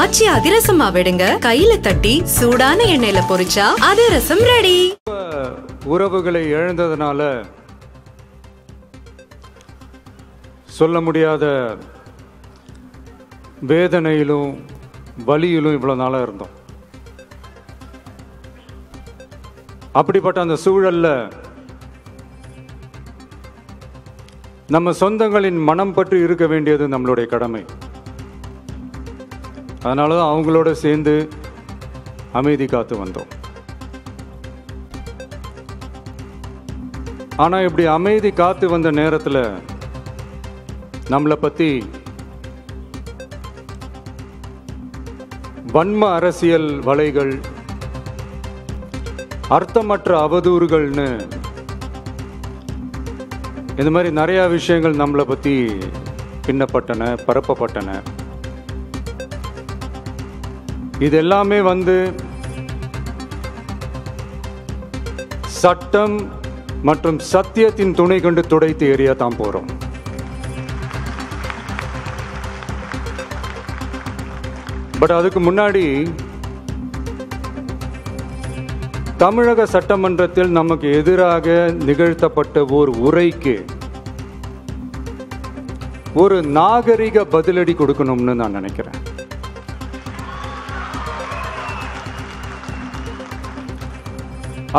காய்ச்சி அதிரசமா விடுங்க, கையில தட்டி சூடான எண்ணெயில பொரிச்சா அதிரசம் ரெடி. உறவுகளை இழந்ததுனால சொல்ல முடியாத வேதனையிலும் வலியிலும் இவ்வளவு நாளா இருந்தோம். அப்படிப்பட்ட அந்த சூழல்ல நம்ம சொந்தங்களின் மனம் பற்றி இருக்க வேண்டியது நம்மளுடைய கடமை. அதனாலதான் அவங்களோட சேர்ந்து அமைதி காத்து வந்தோம். ஆனா இப்படி அமைதி காத்து வந்த நேரத்துல நம்மளை பத்தி வன்ம அரசியல் வலைகள், அர்த்தமற்ற அவதூறுகள்னு இந்த மாதிரி நிறைய விஷயங்கள் நம்மளை பத்தி பின்னப்பட்டன, பரப்பப்பட்டன. இது எல்லாமே சட்டம் மற்றும் சத்தியத்தின் துணை கொண்டு துடைத்து எறியத்தான் போறோம். பட் அதுக்கு முன்னாடி தமிழக சட்டமன்றத்தில் நமக்கு எதிராக நிகழ்த்தப்பட்ட ஒரு உரைக்கு ஒரு நாகரிக பதிலடி கொடுக்கணும்னு நான் நினைக்கிறேன்.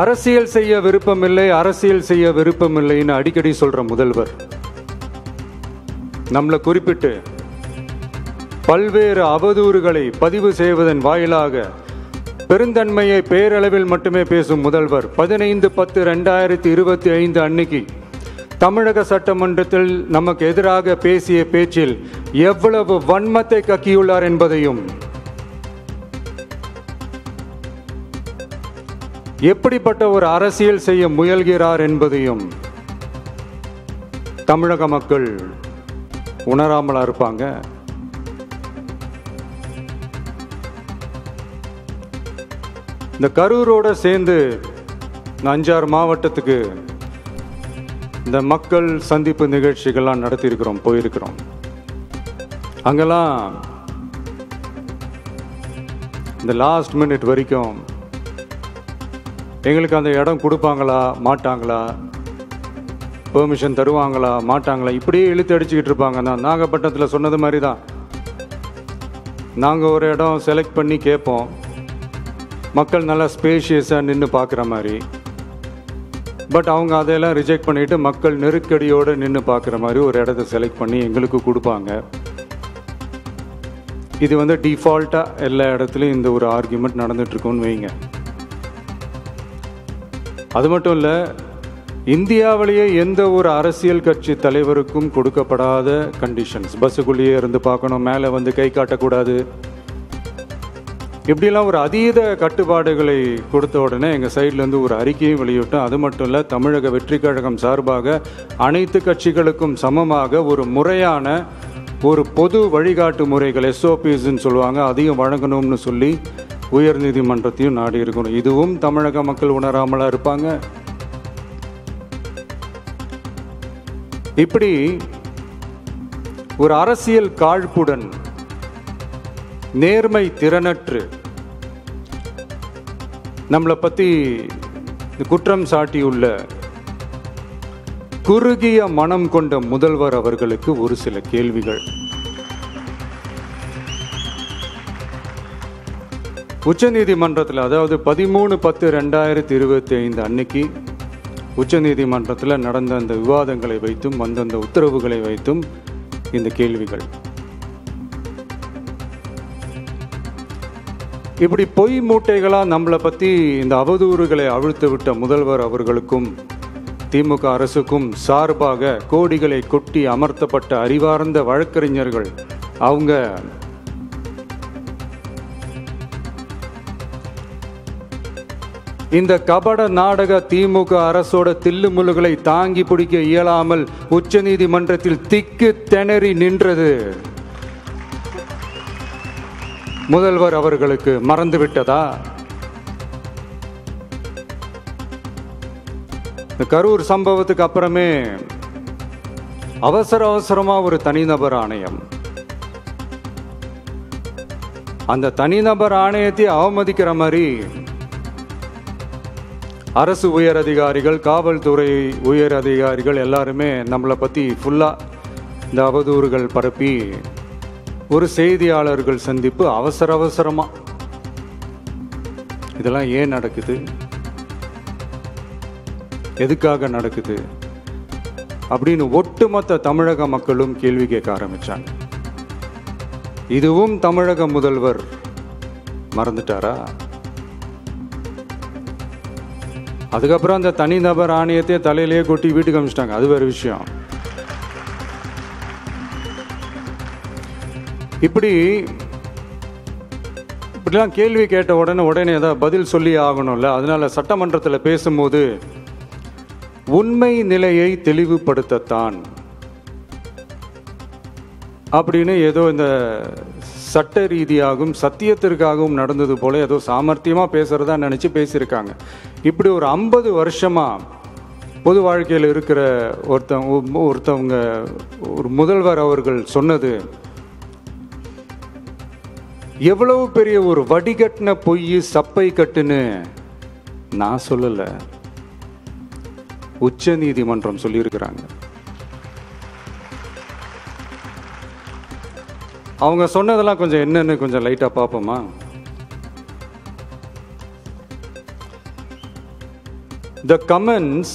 அரசியல் செய்ய விருப்பமில்லை, அரசியல் செய்ய விருப்பமில்லைன்னு அடிக்கடி சொல்ற முதல்வர் நம்மளை குறிப்பிட்டு பல்வேறு அவதூறுகளை பதிவு செய்வதன் வாயிலாக பெருந்தன்மையை பேரளவில் மட்டுமே பேசும் முதல்வர் 15/10/2025 அன்னைக்கு தமிழக சட்டமன்றத்தில் நமக்கு எதிராக பேசிய பேச்சில் எவ்வளவு வன்மத்தை கக்கியுள்ளார் என்பதையும், எப்படிப்பட்ட ஒரு அரசியல் செய்ய முயல்கிறார் என்பதையும் தமிழக மக்கள் உணராமலா இருப்பாங்க. இந்த கரூரோட சேர்ந்து 5-6 மாவட்டத்துக்கு இந்த மக்கள் சந்திப்பு நிகழ்ச்சிகள்லாம் நடத்தியிருக்கிறோம், போயிருக்கிறோம். அங்கெல்லாம் இந்த லாஸ்ட் மினிட் வரைக்கும் எங்களுக்கு அந்த இடம் கொடுப்பாங்களா மாட்டாங்களா, பெர்மிஷன் தருவாங்களா மாட்டாங்களா, இப்படியே இழுத்து அடிச்சுக்கிட்டு இருப்பாங்க. நான் நாகப்பட்டினத்தில் சொன்னது மாதிரி தான், நாங்கள் ஒரு இடம் செலக்ட் பண்ணி கேட்போம், மக்கள் நல்லா ஸ்பேஷியஸாக நின்று பார்க்குற மாதிரி. பட் அவங்க அதையெல்லாம் ரிஜெக்ட் பண்ணிவிட்டு மக்கள் நெருக்கடியோடு நின்று பார்க்குற மாதிரி ஒரு இடத்த செலக்ட் பண்ணி எங்களுக்கு கொடுப்பாங்க. இது டிஃபால்ட்டாக எல்லா இடத்துலையும் இந்த ஒரு ஆர்கியூமெண்ட் நடந்துட்டுருக்கோன்னு வைங்க. அது மட்டும் இல்லை, இந்தியாவிலேயே எந்த ஒரு அரசியல் கட்சி தலைவருக்கும் கொடுக்கப்படாத கண்டிஷன்ஸ். பஸ்ஸுக்குள்ளேயே இருந்து பார்க்கணும், மேலே கை காட்டக்கூடாது, இப்படிலாம் ஒரு அதீத கட்டுப்பாடுகளை கொடுத்த உடனே எங்கள் சைட்லேருந்து ஒரு அறிக்கையும் வெளியிட்டோம். அது மட்டும் இல்லை, தமிழக வெற்றி கழகம் சார்பாக அனைத்து கட்சிகளுக்கும் சமமாக ஒரு முறையான ஒரு பொது வழிகாட்டு முறைகள், SOPஸ்ன்னு சொல்லுவாங்க, அதையும் வழங்கணும்னு சொல்லி உயர் நீதிமன்றத்தையும் நாடி இருக்கணும். இதுவும் தமிழக மக்கள் உணராமலா இருப்பாங்க. இப்படி ஒரு அரசியல் காழ்ப்புடன், நேர்மை திறனற்று நம்மளை பத்தி குற்றம் சாட்டியுள்ள குறுகிய மனம் கொண்ட முதல்வர் அவர்களுக்கு ஒரு சில கேள்விகள். உச்சநீதிமன்றத்தில், அதாவது 13/10/2025 அன்னைக்கு உச்சநீதிமன்றத்தில் நடந்த அந்த விவாதங்களை வைத்தும் வந்த உத்தரவுகளை வைத்தும் இந்த கேள்விகள். இப்படி பொய் மூட்டைகளாக நம்மளை பற்றி இந்த அவதூறுகளை அவிழ்த்து விட்ட முதல்வர் அவர்களுக்கும் திமுக அரசுக்கும் சார்பாக கோடிகளை கொட்டி அமர்த்தப்பட்ட அறிவார்ந்த வழக்கறிஞர்கள் அவங்க இந்த கபட நாடக திமுக அரசோட தில்லுமுல்லுகளை தாங்கி பிடிக்க இயலாமல் உச்ச நீதிமன்றத்தில் திக்கு திணறி நின்றது முதல்வர் அவர்களுக்கு மறந்துவிட்டதா? இந்த கரூர் சம்பவத்துக்கு அப்புறமே அவசரமா ஒரு தனிநபர் ஆணையம், அந்த தனிநபர் ஆணையத்தை அவமதிக்கிற மாதிரி அரசு உயர் அதிகாரிகள், காவல்துறை உயர் அதிகாரிகள் எல்லாருமே நம்மளை பற்றி ஃபுல்லாக இந்த அவதூறுகள் பரப்பி ஒரு செய்தியாளர்கள் சந்திப்பு அவசரமாக. இதெல்லாம் ஏன் நடக்குது, எதுக்காக நடக்குது அப்படின்னு ஒட்டுமொத்த தமிழக மக்களும் கேள்வி கேட்க ஆரம்பிச்சாங்க. இதுவும் தமிழக முதல்வர் மறந்துட்டாரா? அதுக்கப்புறம் அந்த தனிநபர் ஆணையத்தை தலையிலேயே கொட்டி வீட்டுக்கு அனுப்பிச்சிட்டாங்க. அது வேறு விஷயம். இப்படிலாம் கேள்வி கேட்ட உடனே ஏதாவது பதில் சொல்லி ஆகணும்ல. அதனால சட்டமன்றத்தில் பேசும்போது உண்மை நிலையை தெளிவுபடுத்தத்தான் அப்படின்னு ஏதோ இந்த சட்ட ரீதியாகவும் சத்தியத்திற்காகவும் நடந்தது போல ஏதோ சாமர்த்தியமாக பேசுறதா நினச்சி பேசியிருக்காங்க. இப்படி ஒரு 50 வருஷமா பொது வாழ்க்கையில் இருக்கிற ஒருத்தவங்க ஒரு முதல்வர் அவர்கள் சொன்னது எவ்வளவு பெரிய ஒரு வடிகட்டின பொய், சப்பை கட்டுன்னு நான் சொல்லலை, உச்ச நீதிமன்றம் சொல்லியிருக்கிறாங்க. அவங்க சொன்னதெல்லாம் கொஞ்சம் என்னன்னு கொஞ்சம் லைட்டா பார்ப்போமா? The comments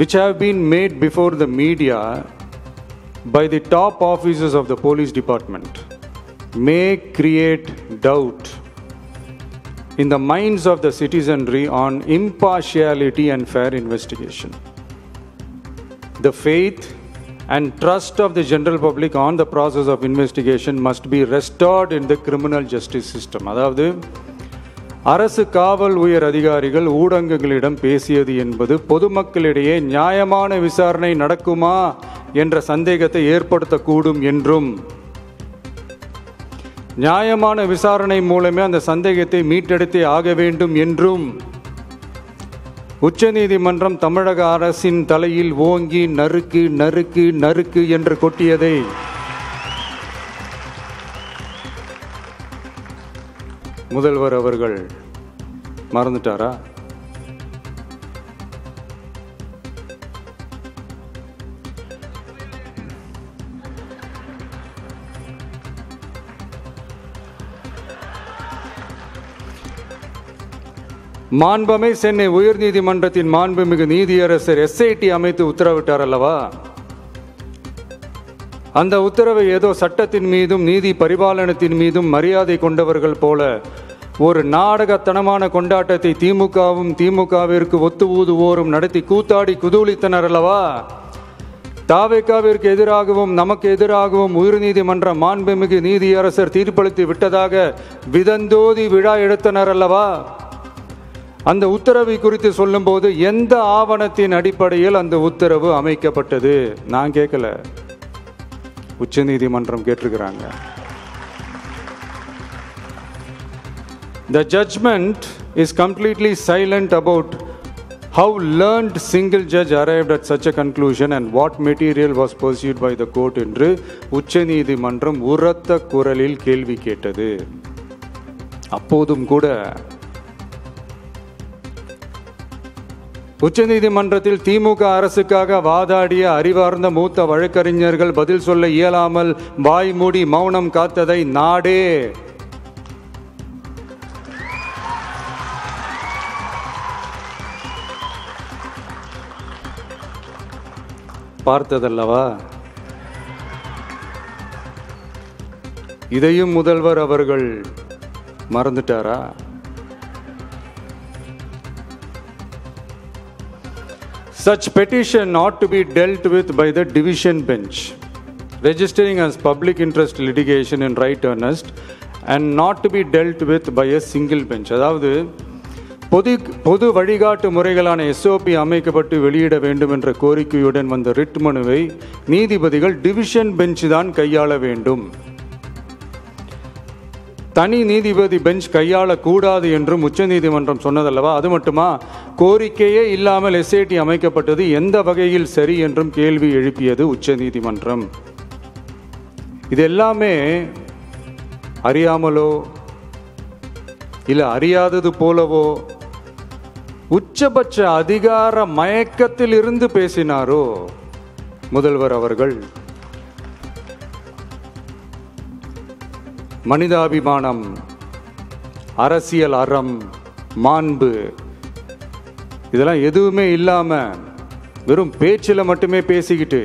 which have been made before the media by the top officers of the police department may create doubt in the minds of the citizenry on impartiality and fair investigation. The faith and trust of the general public on the process of investigation must be restored in the criminal justice system. அதாவது அரசு காவல் உயர் அதிகாரிகள் ஊடகங்களிடம் பேசியது என்பது பொதுமக்களிடையே நியாயமான விசாரணை நடக்குமா என்ற சந்தேகத்தை ஏற்படுத்தக்கூடும் என்றும், நியாயமான விசாரணை மூலமே அந்த சந்தேகத்தை மீட்டெடுத்தே ஆக வேண்டும் என்றும் உச்சநீதிமன்றம் தமிழக அரசின் தலையில் ஓங்கி நறுக்கு நறுக்கு நறுக்கு என்று கொட்டியதை முதல்வர் அவர்கள் மறந்துட்டாரா? மாண்புமை சென்னை உயர்நீதிமன்றத்தின் மாண்புமிகு நீதியரசர் SIT அமைத்து உத்தரவிட்டார் அல்லவா? அந்த உத்தரவை ஏதோ சட்டத்தின் மீதும் நீதி பரிபாலனத்தின் மீதும் மரியாதை கொண்டவர்கள் போல ஒரு நாடகத்தனமான கொண்டாட்டத்தை திமுகவிற்கு ஒத்து ஊதுவோரும் நடத்தி கூத்தாடி குதூளித்தனர் அல்லவா? தாவேகாவிற்கு எதிராகவும் நமக்கு எதிராகவும் உயர்நீதிமன்ற மாண்புமிகு நீதியரசர் தீர்ப்பளித்து விட்டதாக விதந்தோதி விழா எடுத்தனர் அல்லவா? அந்த உத்தரவை குறித்து சொல்லும்போது எந்த ஆவணத்தின் அடிப்படையில் அந்த உத்தரவு அமைக்கப்பட்டது? நான் கேட்கல, உச்சநீதிமன்றம் கேட்டிருக்கிறாங்க. The judgment is completely silent about how learned single judge arrived at such a conclusion and what material was pursued by the court என்று உச்சநீதிமன்றம் உரத்த குரலில் கேள்வி கேட்டது. அப்போதும் கூட உச்சநீதிமன்றத்தில் திமுக அரசுக்காக வாதாடிய அறிவார்ந்த மூத்த வழக்கறிஞர்கள் பதில் சொல்ல இயலாமல் வாய் மூடி மௌனம் காத்ததை நாடே பார்த்ததல்லவா? இதையும் முதல்வர் அவர்கள் மறந்துட்டாரா? Such petition ought to be dealt with by the division bench, registering as public interest litigation in right earnest and not to be dealt with by a single bench. அதாவது பொது வழிகாட்டு முறைகளான SOP அமைக்கப்பட்டு வெளியிட வேண்டும் என்ற கோரிக்கையுடன் வந்த ரிட் மனுவை நீதிபதிகள் டிவிஷன் பெஞ்ச் தான் கையாள வேண்டும், தனி நீதிபதி பெஞ்ச் கையாளக்கூடாது என்றும் உச்சநீதிமன்றம் சொன்னதல்லவா? அது மட்டுமா, கோரிக்கையே இல்லாமல் SIT அமைக்கப்பட்டது எந்த வகையில் சரி என்றும் கேள்வி எழுப்பியது உச்சநீதிமன்றம். இது எல்லாமே அறியாமலோ இல்லை அறியாதது போலவோ உச்சபட்ச அதிகார மயக்கத்தில் இருந்து பேசினாரோ முதல்வர் அவர்கள்? மனிதாபிமானம், அரசியல் அறம், மாண்பு இதெல்லாம் எதுவுமே இல்லாம வெறும் பேச்சில் மட்டுமே பேசிக்கிட்டு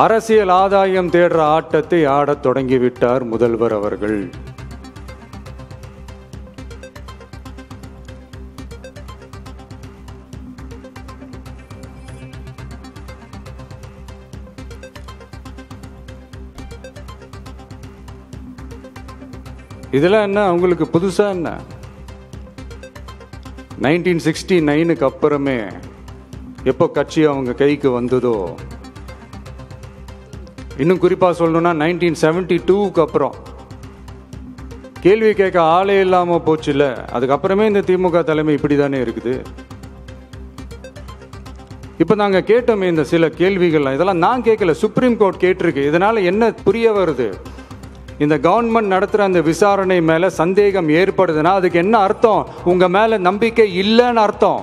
அரசியல் ஆதாயம் தேடுற ஆட்டத்தை ஆடத் தொடங்கிவிட்டார் முதல்வர் அவர்கள். இதெல்லாம் என்ன அவங்களுக்கு புதுசா என்ன? 1969க்கு அப்புறமே எப்போ கட்சி அவங்க கைக்கு வந்ததோ, இன்னும் குறிப்பா சொல்லணும்னா 1972க்கு அப்புறம் கேள்வி கேட்க ஆளே இல்லாம போச்சுல, அதுக்கப்புறமே இந்த திமுக தலைமை இப்படிதானே இருக்குது. இப்ப நாங்க கேட்டோமே இந்த சில கேள்விகள், இதெல்லாம் நான் கேட்கல, சுப்ரீம் கோர்ட் கேட்டிருக்கு. இதனால என்ன புரிய வருது? இந்த கவர்மெண்ட் நடத்துற அந்த விசாரணை மேல சந்தேகம் ஏற்படுதுன்னா அதுக்கு என்ன அர்த்தம்? உங்க மேல நம்பிக்கை இல்லைன்னு அர்த்தம்.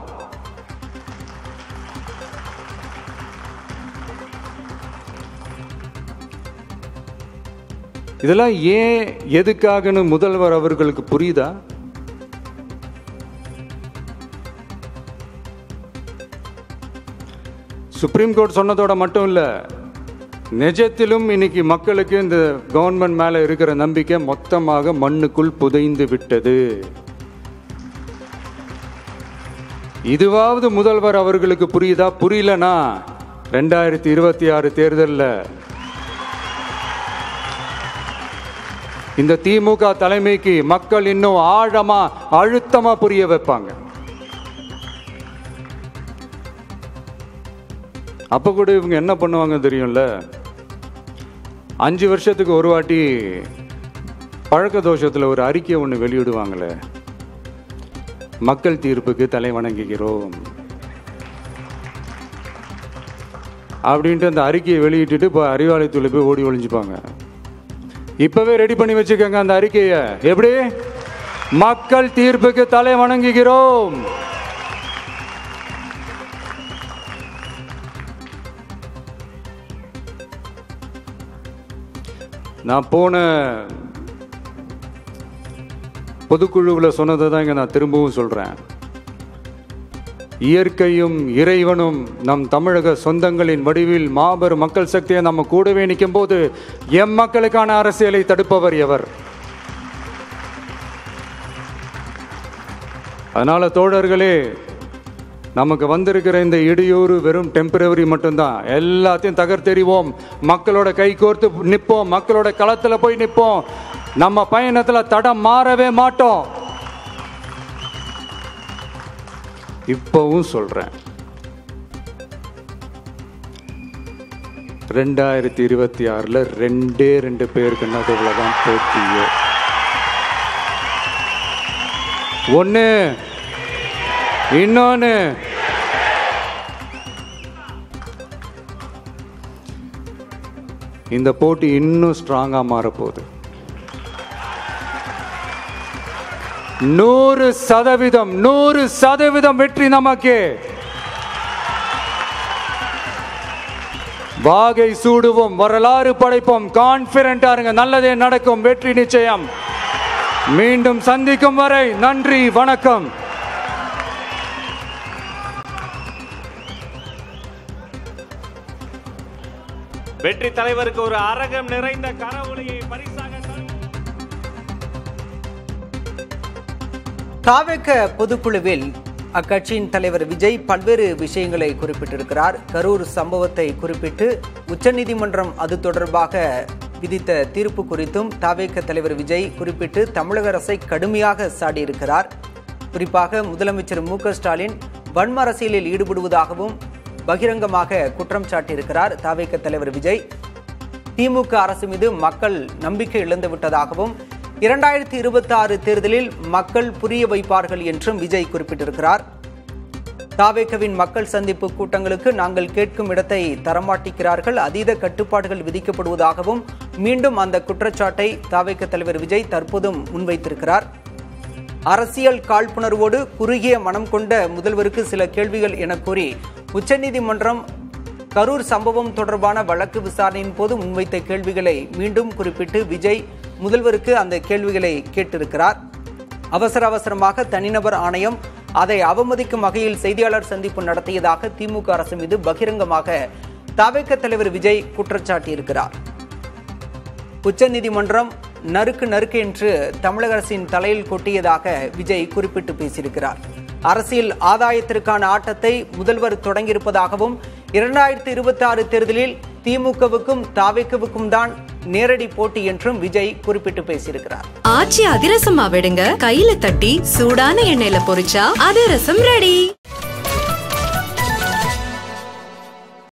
இதெல்லாம் ஏன் எதுக்காகன்னு முதல்வர் அவர்களுக்கு புரியுதா? சுப்ரீம் கோர்ட் சொன்னதோட மட்டும் இல்ல, நிஜத்திலும் இன்னைக்கு மக்களுக்கு இந்த கவர்மெண்ட் மேல இருக்கிற நம்பிக்கை மொத்தமாக மண்ணுக்குள் புதைந்து விட்டது. இதுவாவது முதல்வர் அவர்களுக்கு புரியுதா? புரியலனா 2026 தேர்தலில் இந்த திமுக தலைமைக்கு மக்கள் இன்னும் ஆழமா அழுத்தமா புரிய வைப்பாங்க. அப்ப கூட இவங்க என்ன பண்ணுவாங்க தெரியும்ல, 5 வருஷத்துக்கு ஒரு வாட்டி பழக்க தோஷத்துல ஒரு அறிக்கை ஒன்று வெளியிடுவாங்களே, மக்கள் தீர்ப்புக்கு தலை வணங்குகிறோம் அப்படின்ட்டு அந்த அறிக்கையை வெளியிட்டு இப்போ அறிவாலயத்தில் போய் ஓடி ஒளிஞ்சுப்பாங்க. இப்பவே ரெடி பண்ணி வச்சுக்கோங்க அந்த அறிக்கையை. எப்படி? மக்கள் தீர்ப்புக்கு தலை வணங்குகிறோம். நான் போன பொதுக்குழுவில் சொன்னதை தான் இங்கே நான் திரும்பவும் சொல்றேன். இயற்கையும் இறைவனும் நம் தமிழக சொந்தங்களின் வடிவில் மாபெரும் மக்கள் சக்தியை நம்ம கூடவே நிற்கும் போது எம் மக்களுக்கான அரசியலை தடுப்பவர் எவர்? அதனால தோழர்களே, நமக்கு வந்திருக்கிற இந்த இடையூறு வெறும் டெம்பரவரி மட்டும்தான். எல்லாத்தையும் தகர்த்தெறிவோம், மக்களோட கை கோர்த்து நிற்போம், மக்களோட களத்துல போய் நிற்போம். நம்ம பயணத்துல தடம் மாறவே மாட்டோம். இப்பவும் சொல்றேன், 2026 2 பேருக்கு நடுவுலதான் போட்டியே. ஒண்ணு, இன்னொன்னு இந்த போட்டி இன்னும் ஸ்ட்ராங்கா மாறப்போகுது. 100% வெற்றி நமக்கு. வாகை சூடுவோம், வரலாறு படைப்போம், கான்பிடென்டா இருங்க, நல்லதே நடக்கும், வெற்றி நிச்சயம். மீண்டும் சந்திக்கும் வரை நன்றி, வணக்கம். வெற்றி தலைவருக்கு ஒரு அரங்கம் நிறைந்த கரவொலியை பரிசாக தாவேக பொதுக்குழுவில் அக்கட்சியின் தலைவர் விஜய் பல்வேறு விஷயங்களை குறிப்பிட்டிருக்கிறார். கரூர் சம்பவத்தை குறிப்பிட்டு உச்சநீதிமன்றம் அது தொடர்பாக விதித்த தீர்ப்பு குறித்தும் தாவேக தலைவர் விஜய் குறிப்பிட்டு தமிழக அரசை கடுமையாக சாடியிருக்கிறார். குறிப்பாக முதலமைச்சர் மு.க.ஸ்டாலின் வன்ம அரசியலில் ஈடுபடுவதாகவும் பகிரங்கமாக குற்றம் சாட்டியிருக்கிறார். தாவேக தலைவர் விஜய் திமுக அரசு மீது மக்கள் நம்பிக்கை இழந்து விட்டதாகவும் 2026 தேர்தலில் மக்கள் புரிய வைப்பார்கள் என்றும் விஜய் குறிப்பிட்டிருக்கிறார். தாவேகவின் மக்கள் சந்திப்பு கூட்டங்களுக்கு நாங்கள் கேட்கும் இடத்தை தரமாட்டிக்கிறார்கள், அதீத கட்டுப்பாடுகள் விதிக்கப்படுவதாகவும் மீண்டும் அந்த குற்றச்சாட்டை தாவேக தலைவர் விஜய் தற்போதும் முன்வைத்திருக்கிறார். அரசியல் காழ்ப்புணர்வோடு குறுகிய மனம் கொண்ட முதல்வருக்கு சில கேள்விகள் என கூறி உச்சநீதிமன்றம் கரூர் சம்பவம் தொடர்பான வழக்கு விசாரணையின் போது முன்வைத்த கேள்விகளை மீண்டும் குறிப்பிட்டு விஜய் முதல்வருக்கு அந்த கேள்விகளை கேட்டிருக்கிறார். அவசரமாக தனிநபர் ஆணையம் அதை அவமதிக்கும் வகையில் செய்தியாளர் சந்திப்பு நடத்தியதாக திமுக அரசு மீது பகிரங்கமாக தாவேக தலைவர் விஜய் குற்றச்சாட்டியிருக்கிறார். உச்சநீதிமன்றம் நறுக்கு என்று தமிழக அரசின் தலையில் கொட்டியதாக விஜய் குறிப்பிட்டு பேசியிருக்கிறார். அரசியல் ஆதாயத்திற்கான ஆட்டத்தை முதல்வர் தொடங்கியிருப்பதாகவும் 2026 தேர்தலில் திமுகவுக்கும் தாவேகவுக்கும் தான் நேரடி போட்டி என்றும் விஜய் குறிப்பிட்டு பேசியிருக்கிறார். ஆச்சி அதிரசமா விடுங்க, கையில தட்டி சூடான எண்ணெயில பொரிச்சா அதிரசம் ரெடி.